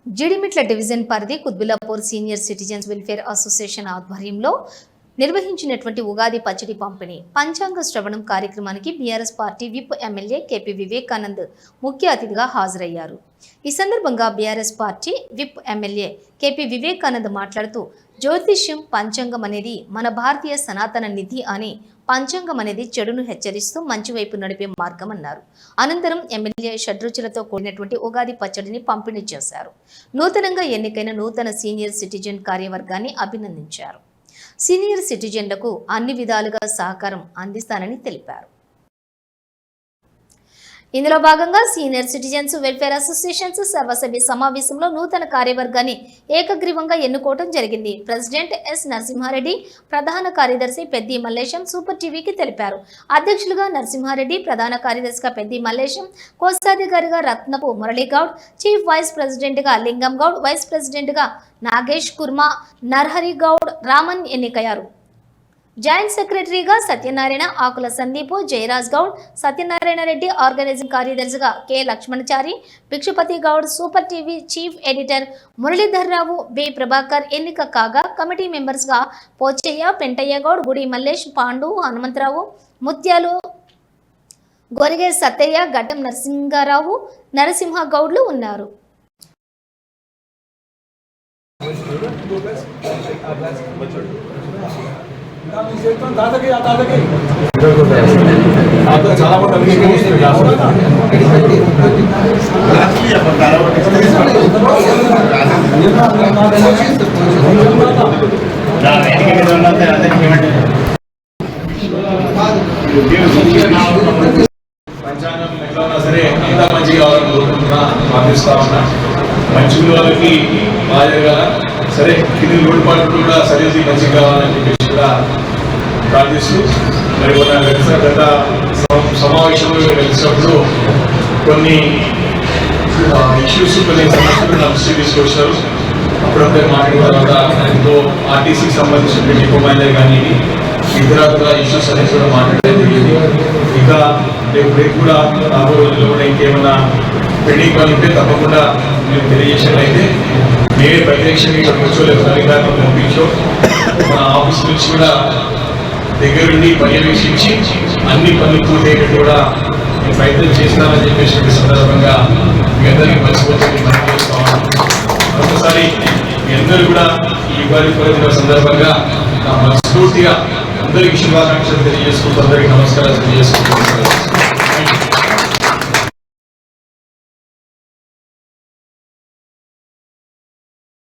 Jeedimetla division పరిధి Quthbullapur senior citizens welfare association ఆధ్వర్యంలో నిర్వహించినటువంటి ఉగాది పచ్చడి పంపిణీ పంచాంగ శ్రవణం కార్యక్రమానికి BRS party whip MLA KP Vivekanand ముఖ్య అతిథిగా హాజరయ్యారు. ఈ సందర్భంగా BRS party whip MLA KP Vivekanand మాట్లాడుతూ జ్యోతిష్యం పంచాంగం అనేది మన భారతీయ సనాతన నిధి అని పంచాంగం అనేది చెడును హెచ్చరిస్తూ మంచి వైపు నడిపే మార్గం అన్నారు. అనంతరం ఎమ్మెల్యే షడ్రుచులతో కూడినటువంటి ఉగాది పచ్చడిని పంపిణీ చేశారు. నూతనంగా ఎన్నికైన నూతన సీనియర్ సిటిజన్ కార్యవర్గాన్ని అభినందించారు. సీనియర్ సిటిజన్లకు అన్ని విధాలుగా సహకారం అందిస్తానని తెలిపారు. ఇందులో భాగంగా సీనియర్ సిటిజన్స్ వెల్ఫేర్ అసోసియేషన్స్ సర్వసభ్య సమావేశంలో నూతన కార్యవర్గాన్ని ఏకగ్రీవంగా ఎన్నుకోవడం జరిగింది. ప్రెసిడెంట్ ఎస్ నరసింహారెడ్డి, ప్రధాన కార్యదర్శి పెద్ది మల్లేశం సూపర్ టీవీకి తెలిపారు. అధ్యక్షులుగా నరసింహారెడ్డి, ప్రధాన కార్యదర్శిగా పెద్ది మల్లేశం, కోశాధికారిగా రత్నపు మురళీగౌడ్, చీఫ్ వైస్ ప్రెసిడెంట్గా లింగం గౌడ్, వైస్ ప్రెసిడెంట్గా నాగేష్ కుర్మా, నర్హరి గౌడ్, రామన్ ఎన్నికయ్యారు. జాయింట్ సెక్రటరీగా సత్యనారాయణ, ఆకుల సందీపు, జయరాజ్ గౌడ్, సత్యనారాయణ రెడ్డి, ఆర్గనైజింగ్ కార్యదర్శిగా K Lakshmanachari, Bhikshapathi Goud, super TV chief editor Muralidhar Rao, B Prabhakar ఎన్నిక కాగా కమిటీ మెంబర్స్గా పోచయ్య, పెంటయ్య గౌడ్, గుడి మల్లేష్, పాండు, హనుమంతరావు, ముత్యాలు, గొరిగే సత్తయ్య, గడ్డం నరసింహారావు, నరసింహ గౌడ్లు ఉన్నారు. చాలా మంది పంచాంగం ఎట్లా ఉన్నా సరే ఇంకా మంచిగా కావాలని కోరుకుంటున్నా, ప్రార్థిస్తా ఉన్నా. మంచి వాళ్ళకి బాగా జరగాల, సరే కింది లోటుపాట్లు కూడా సరిది మంచిగా కావాలని చెప్పేసి కూడా ప్రార్థిస్తూ, మరి గత సమావేశంలో కలిసినప్పుడు కొన్ని ఇష్యూస్, కొన్ని సమస్యలు నా దృష్టి తీసుకొచ్చారు. అప్పుడప్పుడే మాట్లాడిన తర్వాత ఎంతో ఆర్టీసీకి సంబంధించిన డిపో మేనేజర్ కానీ ఇతర ఇష్యూస్ అనేది కూడా మాట్లాడడం జరిగింది. ఇంకా రేపు కూడా రాబోయే రోజుల్లో కూడా ఇంకేమైనా పెండింగ్ పని ఉంటే తప్పకుండా మేము తెలియజేసినట్లయితే నేనే ప్రత్యక్షంగా ఇక్కడ కూర్చోలేదు, అధికారులు పంపించో మన ఆఫీస్ నుంచి కూడా దగ్గరుండి పర్యవేక్షించి అన్ని పనులు పూర్తయ్యేటట్టు కూడా నేను ప్రయత్నం చేస్తానని చెప్పేసి సందర్భంగా మీ అందరికీ మర్చిపోతుంది మనం చేసుకోవాలి. మరొకసారి మీ అందరూ కూడా ఈ ఉగాది పర్వదిన సందర్భంగా నా మనస్ఫూర్తిగా అందరికీ శుభాకాంక్షలు తెలియజేసుకుంటూ అందరికీ నమస్కారాలు తెలియజేసుకుంటున్నాను.